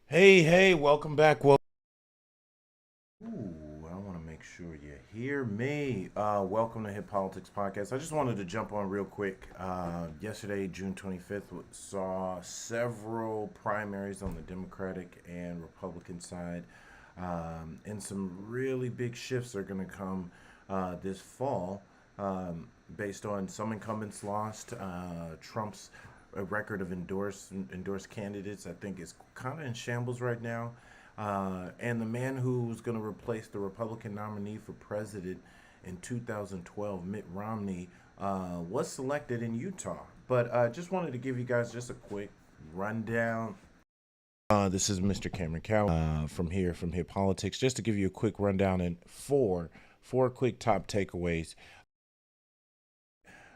Hey, welcome back. Ooh, I want to make sure you hear me. Welcome to Hip Politics Podcast. I just wanted to jump on real quick. Yesterday, June 25th, saw several primaries on the Democratic and Republican side. And some really big shifts are going to come this fall based on some incumbents lost. Trump's record of endorsed candidates, I think, is kind of in shambles right now. And the man who's going to replace the Republican nominee for president in 2012, Mitt Romney, was selected in Utah. But just wanted to give you guys just a quick rundown. This is Mr. Cameron Cow from here Politics. Just to give you a quick rundown and four quick top takeaways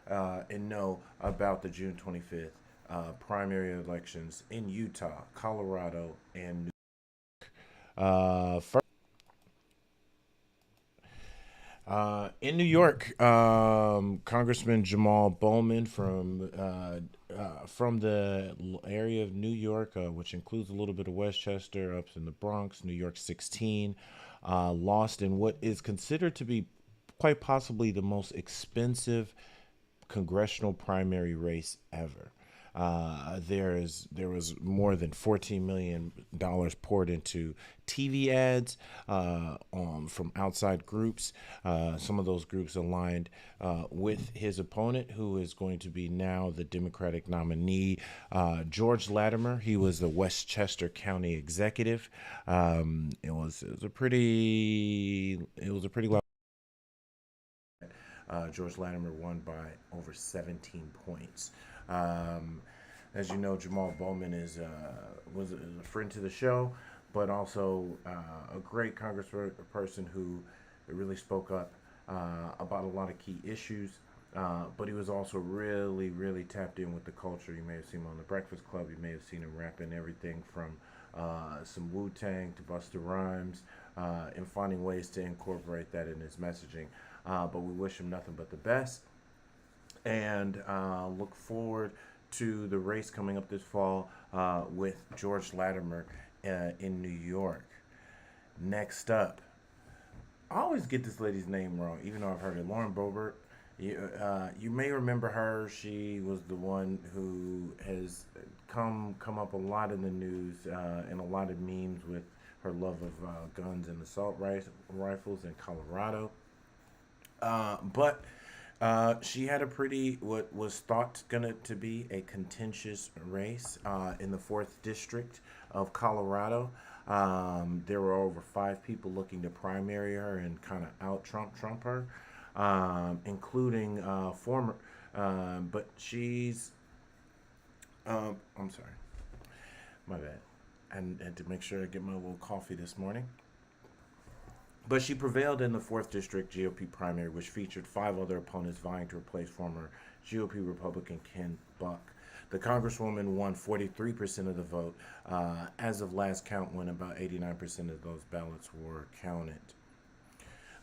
and know about the June 25th primary elections in Utah, Colorado, and first, in New York, Congressman Jamal Bowman from the area of New York, which includes a little bit of Westchester, up in the Bronx, New York 16, lost in what is considered to be quite possibly the most expensive congressional primary race ever. There was more than $14 million poured into TV ads from outside groups. Some of those groups aligned with his opponent, who is going to be now the Democratic nominee, George Latimer. He was the Westchester County executive. It was a pretty loud. George Latimer won by over 17 points. Um, as you know, Jamal Bowman was a friend to the show, but also a great congressperson who really spoke up about a lot of key issues. But he was also really tapped in with the culture. You may have seen him on the Breakfast Club. You may have seen him rapping everything from some Wu Tang to Busta Rhymes, and finding ways to incorporate that in his messaging. But we wish him nothing but the best, and look forward to the race coming up this fall with George Latimer in New York. Next up, I always get this lady's name wrong, even though I've heard it. Lauren Boebert. You may remember her. She was the one who has come up a lot in the news and a lot of memes with her love of guns and assault rifles in Colorado. But she had a pretty what was thought gonna to be a contentious race in the fourth district of Colorado. There were over five people looking to primary her and kind of out Trump her, including former. But she's. I'm sorry, my bad. And had to make sure I get my little coffee this morning. But she prevailed in the 4th District GOP primary, which featured five other opponents vying to replace former GOP Republican Ken Buck. The Congresswoman won 43% of the vote as of last count, when about 89% of those ballots were counted.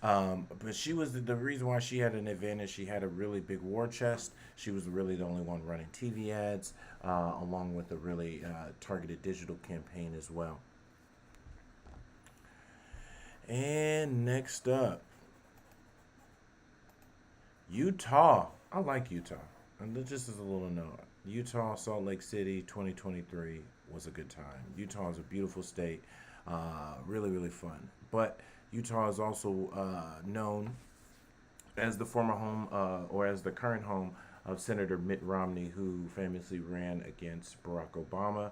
But she was the reason why she had an advantage. She had a really big war chest. She was really the only one running TV ads, along with a really targeted digital campaign as well. And next up, Utah. I like Utah. And just as a little note, Utah, Salt Lake City, 2023 was a good time. Utah is a beautiful state, really fun. But Utah is also known as the former home, or as the current home of Senator Mitt Romney, who famously ran against Barack Obama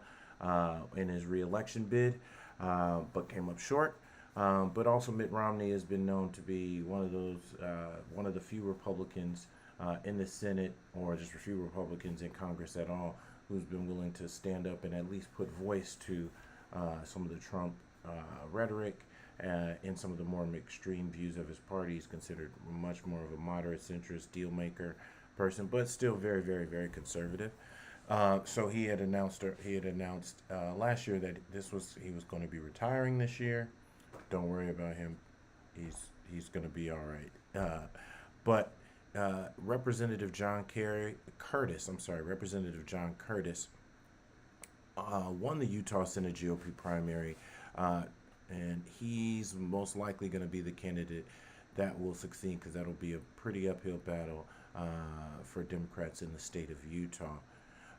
in his reelection bid, but came up short. But also, Mitt Romney has been known to be one of the few Republicans in the Senate, or just a few Republicans in Congress at all, who's been willing to stand up and at least put voice to some of the Trump rhetoric and some of the more extreme views of his party. He's considered much more of a moderate centrist deal maker person, but still very conservative. So he had announced last year that he was going to be retiring this year. Don't worry about him. He's going to be all right. But Representative John Curtis won the Utah Senate GOP primary, uh, and he's most likely going to be the candidate that will succeed because that'll be a pretty uphill battle for Democrats in the state of Utah.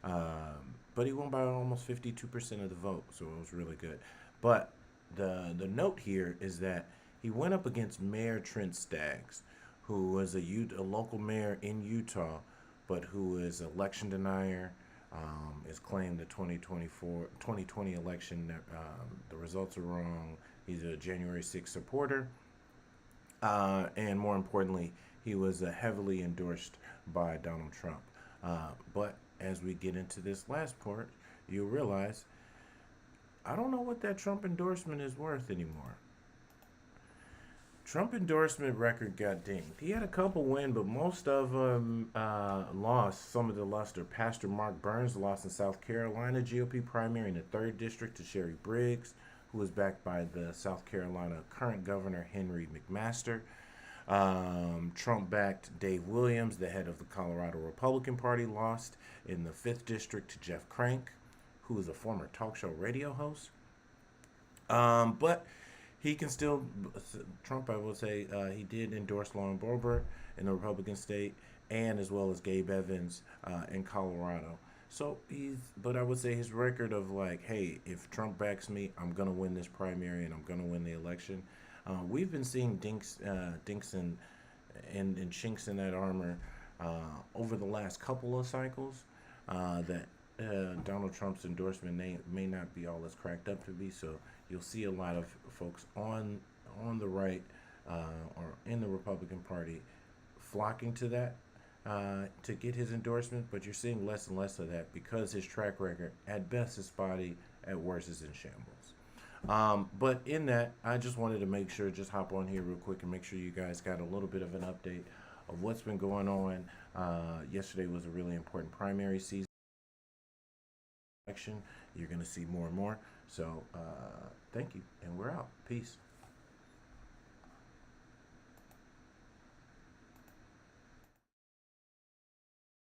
But he won by almost 52% of the vote, so it was really good. But the note here is that he went up against Mayor Trent Staggs, who was a local mayor in Utah, but who is election denier. Is claimed the 2020 election that the results are wrong. He's a January 6th supporter, and more importantly, he was heavily endorsed by Donald Trump. But as we get into this last part, you'll realize I don't know what that Trump endorsement is worth anymore. Trump endorsement record got dinged. He had a couple win, but most of them lost some of the luster. Pastor Mark Burns lost in South Carolina GOP primary in the 3rd District to Sherry Briggs, who was backed by the South Carolina current governor Henry McMaster. Trump backed Dave Williams, the head of the Colorado Republican Party, lost in the 5th District to Jeff Crank, who is a former talk show radio host. But he can still, Trump, I will say, he did endorse Lauren Boebert in the Republican state, and as well as Gabe Evans in Colorado. So but I would say his record of like, hey, if Trump backs me, I'm gonna win this primary and I'm gonna win the election. We've been seeing dinks and chinks in that armor over the last couple of cycles. That Donald Trump's endorsement may not be all it's cracked up to be. So you'll see a lot of folks on the right or in the Republican Party flocking to that to get his endorsement, but you're seeing less and less of that because his track record, at best, is spotty, at worst, is in shambles. But in that, I just wanted to make sure, just hop on here real quick and make sure you guys got a little bit of an update of what's been going on. Yesterday was a really important primary season election. You're going to see more and more. So thank you, and we're out. Peace.